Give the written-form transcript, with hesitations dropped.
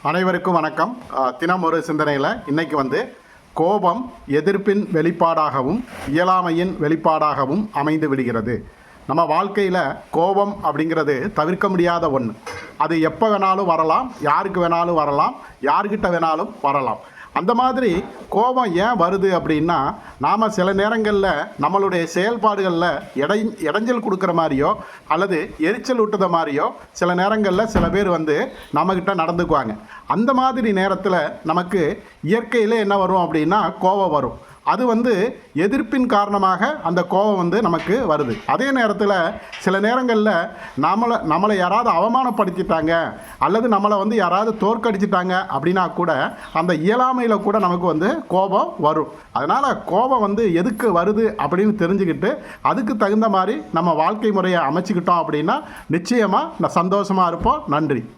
அனைவருக்கும் வணக்கம். தினம் ஒரு சிந்தனையில் இன்றைக்கி கோபம் எதிர்ப்பின் வெளிப்பாடாகவும் இயலாமையின் வெளிப்பாடாகவும் அமைந்து விடுகிறது. நம்ம வாழ்க்கையில் கோபம் அப்படிங்கிறது தவிர்க்க முடியாத ஒன்று. அது எப்போ வேணாலும் வரலாம், யாருக்கு வேணாலும் வரலாம், யார்கிட்ட வேணாலும் வரலாம். அந்த மாதிரி கோபம் ஏன் வருது அப்படின்னா, நாம் சில நேரங்களில் நம்மளுடைய செயல்பாடுகளில் இடைஞ்சல் கொடுக்குற மாதிரியோ அல்லது எரிச்சல் ஊட்டுத மாதிரியோ சில நேரங்களில் சில பேர் நம்மக்கிட்ட நடந்துக்குவாங்க. அந்த மாதிரி நேரத்தில் நமக்கு இயற்கையிலே என்ன வரும் அப்படின்னா கோபம் வரும். அது எதிர்ப்பின் காரணமாக அந்த கோபம் நமக்கு வருது. அதே நேரத்தில் சில நேரங்களில் நம்மளை யாராவது அவமானப்படுத்திட்டாங்க அல்லது நம்மளை யாராவது தோற்கடிச்சிட்டாங்க அப்படின்னா கூட அந்த இயலாமையில் கூட நமக்கு கோபம் வரும். அதனால் கோபம் எதுக்கு வருது அப்படின்னு தெரிஞ்சுக்கிட்டு அதுக்கு தகுந்த மாதிரி நம்ம வாழ்க்கை முறையை அமைச்சிக்கிட்டோம் அப்படின்னா நிச்சயமாக சந்தோஷமாக இருப்போம். நன்றி.